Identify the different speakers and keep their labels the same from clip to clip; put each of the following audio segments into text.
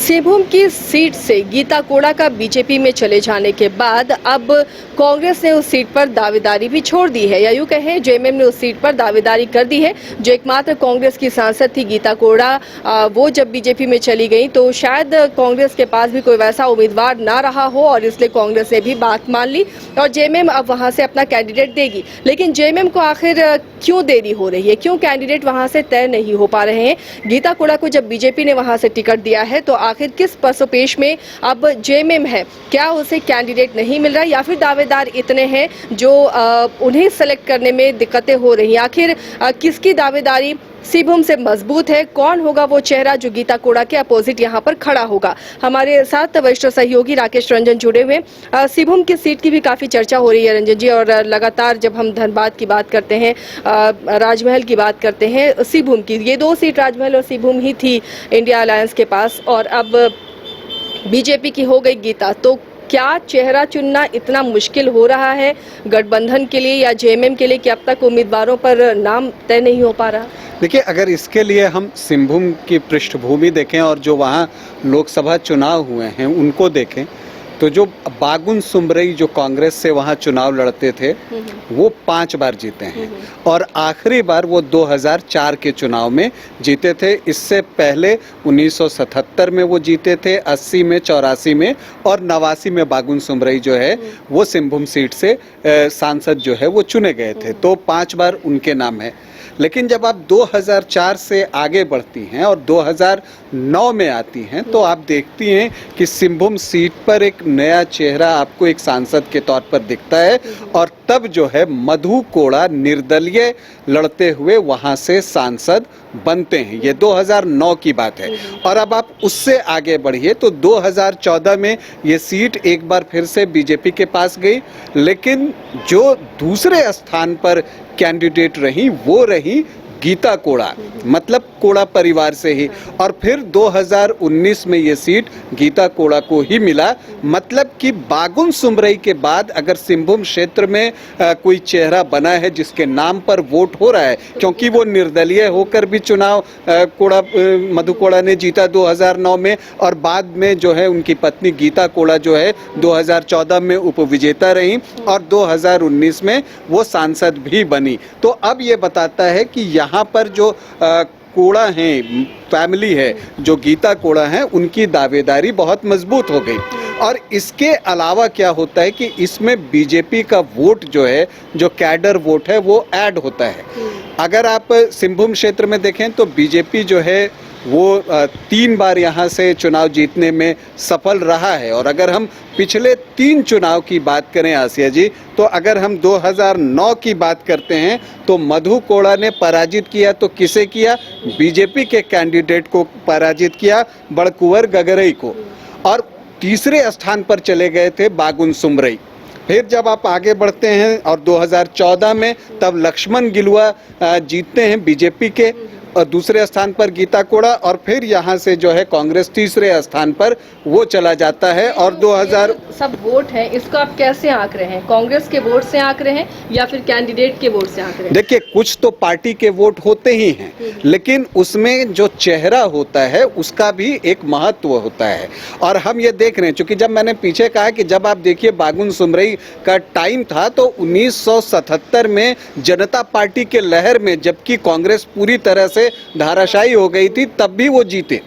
Speaker 1: सिंहभूम की सीट से गीता कोड़ा का बीजेपी में चले जाने के बाद अब कांग्रेस ने उस सीट पर दावेदारी भी छोड़ दी है, या यूं कहें जेएमएम ने उस सीट पर दावेदारी कर दी है। जो एकमात्र कांग्रेस की सांसद थी गीता कोड़ा, वो जब बीजेपी में चली गई तो शायद कांग्रेस के पास भी कोई वैसा उम्मीदवार ना रहा हो और इसलिए कांग्रेस ने भी बात मान ली और जेएमएम अब वहां से अपना कैंडिडेट देगी। लेकिन जेएमएम को आखिर क्यों देरी हो रही है, क्यों कैंडिडेट वहां से तय नहीं हो पा रहे हैं? गीता कोड़ा को जब बीजेपी ने वहां से टिकट दिया है तो आखिर किस पसोपेश में अब जेएमएम है? क्या उसे कैंडिडेट नहीं मिल रहा है या फिर दावेदार इतने हैं जो उन्हें सेलेक्ट करने में दिक्कतें हो रही हैं? आखिर किसकी दावेदारी सिंहभूम से मजबूत है? कौन होगा वो चेहरा जो गीता कोड़ा के अपोजिट यहाँ पर खड़ा होगा? हमारे साथ वरिष्ठ सहयोगी राकेश रंजन जुड़े हुए। सिंहभूम की सीट की भी काफी चर्चा हो रही है रंजन जी, और लगातार जब हम धनबाद की बात करते हैं, राजमहल की बात करते हैं, सिंहभूम की ये दो सीट राजमहल और सिंहभूम ही थी इंडिया अलायंस के पास, और अब बीजेपी की हो गई गीता। तो क्या चेहरा चुनना इतना मुश्किल हो रहा है गठबंधन के लिए या जेएमएम के लिए कि अब तक उम्मीदवारों पर नाम तय नहीं हो पा रहा?
Speaker 2: देखिए, अगर इसके लिए हम सिंहभूम की पृष्ठभूमि देखें और जो वहाँ लोकसभा चुनाव हुए हैं उनको देखें तो जो बागुन सुमरई जो कांग्रेस से वहाँ चुनाव लड़ते थे वो 5 बार जीते हैं और आखिरी बार वो 2004 के चुनाव में जीते थे। इससे पहले 1977 में वो जीते थे, 80 में, 84 में और 89 में बागुन सुमरई जो है वो सिंहभूम सीट से सांसद जो है वो चुने गए थे। तो 5 बार उनके नाम है। लेकिन जब आप 2004 से आगे बढ़ती हैं और 2009 में आती हैं तो आप देखती हैं कि सिंहभूम सीट पर एक नया चेहरा आपको एक सांसद के तौर पर दिखता है और तब जो है मधु कोड़ा निर्दलीय लड़ते हुए वहां से सांसद बनते हैं। ये 2009 की बात है। और अब आप उससे आगे बढ़िए तो 2014 में ये सीट एक बार फिर से बीजेपी के पास गई, लेकिन जो दूसरे स्थान पर कैंडिडेट रही वो रही गीता कोड़ा, मतलब कोड़ा परिवार से ही। और फिर 2019 में ये सीट गीता कोड़ा को ही मिला। मतलब कि बागुन सुमरई के बाद अगर सिंहभूम क्षेत्र में कोई चेहरा बना है जिसके नाम पर वोट हो रहा है, क्योंकि वो निर्दलीय होकर भी चुनाव मधु कोड़ा ने जीता 2009 में और बाद में जो है उनकी पत्नी गीता कोड़ा जो है 2014 में उपविजेता रही और 2019 में वो सांसद भी बनी। तो अब ये बताता है कि यहाँ पर जो कोड़ा हैं, फैमिली है, जो गीता कोड़ा हैं, उनकी दावेदारी बहुत मजबूत हो गई। और इसके अलावा क्या होता है कि इसमें बीजेपी का वोट जो है, जो कैडर वोट है, वो ऐड होता है। अगर आप सिंहभूम क्षेत्र में देखें तो बीजेपी जो है वो 3 बार यहाँ से चुनाव जीतने में सफल रहा है। और अगर हम पिछले 3 चुनाव की बात करें आसिया जी, तो अगर हम 2009 की बात करते हैं तो मधु कोड़ा ने पराजित किया तो किसे किया? बीजेपी के कैंडिडेट को पराजित किया, बड़कुंवर गगरई को। और तीसरे स्थान पर चले गए थे बागुन सुमरई। फिर जब आप आगे बढ़ते हैं और 2014 में तब लक्ष्मण गिलुआ जीतते हैं बीजेपी के, और दूसरे स्थान पर गीता कोड़ा, और फिर यहाँ से जो है कांग्रेस तीसरे स्थान पर वो चला जाता है। और 2000
Speaker 1: सब वोट है, इसको आप कैसे आंक रहे हैं? कांग्रेस के वोट से आंक रहे हैं या फिर कैंडिडेट के वोट से आंक रहे हैं?
Speaker 2: देखिए, कुछ तो पार्टी के वोट होते ही हैं, लेकिन उसमें जो चेहरा होता है उसका भी एक महत्व होता है। और हम ये देख रहे हैं, चूंकि जब मैंने पीछे कहा कि जब आप देखिए बागुन सुमरई का टाइम था तो 1977 में जनता पार्टी के लहर में जबकि कांग्रेस पूरी तरह से धाराशायी हो गई थी, तब भी वो जीते।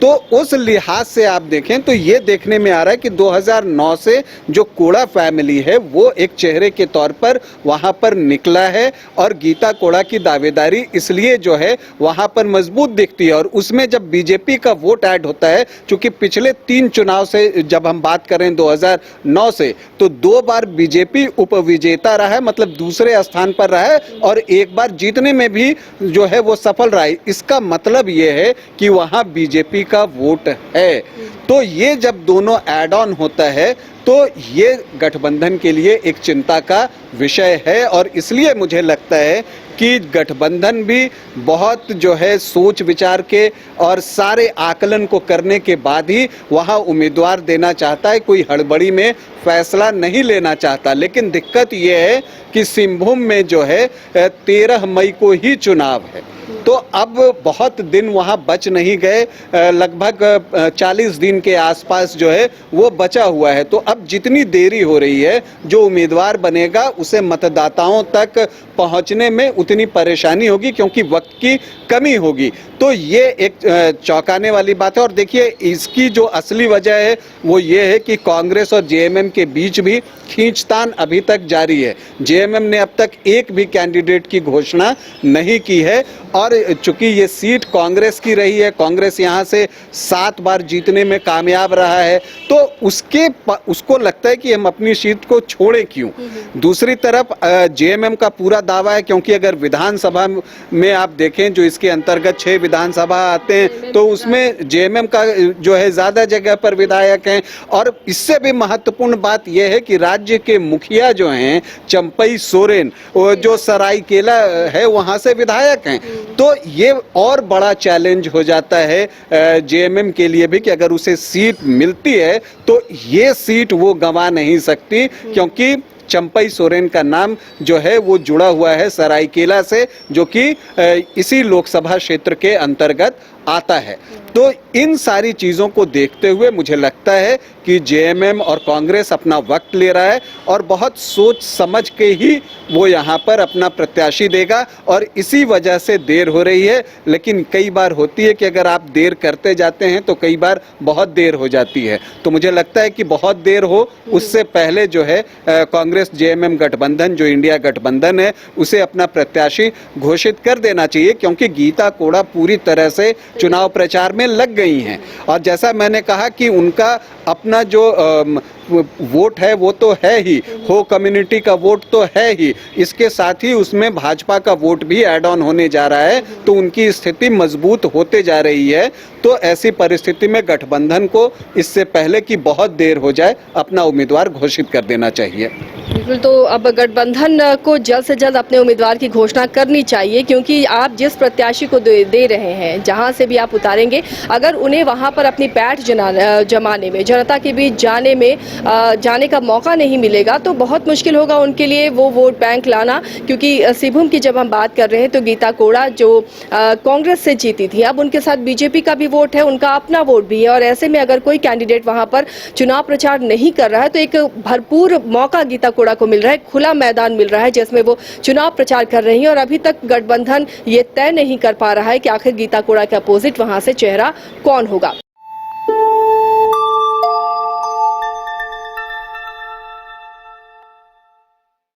Speaker 2: तो उस लिहाज से आप देखें तो ये देखने में आ रहा है कि 2009 से जो कोड़ा फैमिली है वो एक चेहरे के तौर पर वहां पर निकला है और गीता कोड़ा की दावेदारी इसलिए जो है वहां पर मजबूत दिखती है। और उसमें जब बीजेपी का वोट ऐड होता है, क्योंकि पिछले 3 चुनाव से जब हम बात करें 2009 से, तो 2 बार बीजेपी उपविजेता रहा है, मतलब दूसरे स्थान पर रहा है, और एक बार जीतने में भी जो है वो सफल रहा है। इसका मतलब ये है कि वहां बीजेपी का वोट है। तो ये जब दोनों ऐड ऑन होता है तो ये गठबंधन के लिए एक चिंता का विषय है। और इसलिए मुझे लगता है कि गठबंधन भी बहुत जो है सोच विचार के और सारे आकलन को करने के बाद ही वहाँ उम्मीदवार देना चाहता है, कोई हड़बड़ी में फैसला नहीं लेना चाहता। लेकिन दिक्कत ये है कि सिंहभूम में जो है 13 मई को ही चुनाव है तो अब बहुत दिन वहाँ बच नहीं गए, लगभग 40 दिन के आसपास जो है वो बचा हुआ है। तो अब जितनी देरी हो रही है, जो उम्मीदवार बनेगा उसे मतदाताओं तक पहुंचने में उतनी परेशानी होगी, क्योंकि वक्त की कमी होगी। तो ये एक चौंकाने वाली बात है। और देखिए, इसकी जो असली वजह है वो ये है कि कांग्रेस और जेएमएम के बीच भी खींचतान अभी तक जारी है। जेएमएम ने अब तक एक भी कैंडिडेट की घोषणा नहीं की है, और चूंकि ये सीट कांग्रेस की रही है, कांग्रेस यहाँ से 7 बार जीतने में कामयाब रहा है, तो उसको लगता है कि हम अपनी सीट को छोड़े क्यों। दूसरी तरफ जेएमएम का पूरा दावा है, क्योंकि अगर विधानसभा में आप देखें, जो इसके अंतर्गत 6 विधानसभा आते हैं, तो उसमें जेएमएम का जो है ज्यादा जगह पर विधायक हैं। और इससे भी महत्वपूर्ण बात यह है कि राज्य के मुखिया जो हैं चंपई सोरेन, वो जो सरायकेला है वहां से विधायक हैं। तो ये और बड़ा चैलेंज हो जाता है जेएमएम के लिए भी, कि अगर उसे सीट मिलती है तो ये सीट वो गंवा नहीं सकती, क्योंकि चंपई सोरेन का नाम जो है वो जुड़ा हुआ है सरायकेला से, जो कि इसी लोकसभा क्षेत्र के अंतर्गत आता है। तो इन सारी चीज़ों को देखते हुए मुझे लगता है कि जेएमएम और कांग्रेस अपना वक्त ले रहा है, और बहुत सोच समझ के ही वो यहाँ पर अपना प्रत्याशी देगा, और इसी वजह से देर हो रही है। लेकिन कई बार होती है कि अगर आप देर करते जाते हैं तो कई बार बहुत देर हो जाती है। तो मुझे लगता है कि बहुत देर हो उससे पहले जो है कांग्रेस जेएमएम गठबंधन, जो इंडिया गठबंधन है, उसे अपना प्रत्याशी घोषित कर देना चाहिए, क्योंकि गीता कोड़ा पूरी तरह से चुनाव प्रचार में लग गई हैं। और जैसा मैंने कहा कि उनका अपना जो वोट है वो तो है ही, हो कम्युनिटी का वोट तो है ही, इसके साथ ही उसमें भाजपा का वोट भी ऐड ऑन होने जा रहा है, तो उनकी स्थिति मजबूत होते जा रही है। तो ऐसी परिस्थिति में गठबंधन को इससे पहले कि बहुत देर हो जाए अपना उम्मीदवार घोषित कर देना चाहिए।
Speaker 1: बिल्कुल, तो अब गठबंधन को जल्द से जल्द अपने उम्मीदवार की घोषणा करनी चाहिए, क्योंकि आप जिस प्रत्याशी को दे रहे हैं, जहां से भी आप उतारेंगे, अगर उन्हें वहां पर अपनी पैठ जमाने में, जनता के बीच जाने का मौका नहीं मिलेगा, तो बहुत मुश्किल होगा उनके लिए वो वोट बैंक लाना। क्योंकि सिंहभूम की जब हम बात कर रहे हैं तो गीता कोड़ा जो कांग्रेस से जीती थी, अब उनके साथ बीजेपी का भी वोट है, उनका अपना वोट भी है, और ऐसे में अगर कोई कैंडिडेट वहां पर चुनाव प्रचार नहीं कर रहा है तो एक भरपूर मौका गीता कोड़ा को मिल रहा है, खुला मैदान मिल रहा है जिसमें वो चुनाव प्रचार कर रही हैं। और अभी तक गठबंधन ये तय नहीं कर पा रहा है कि आखिर गीता कोड़ा के अपोजिट वहां से चेहरा कौन होगा।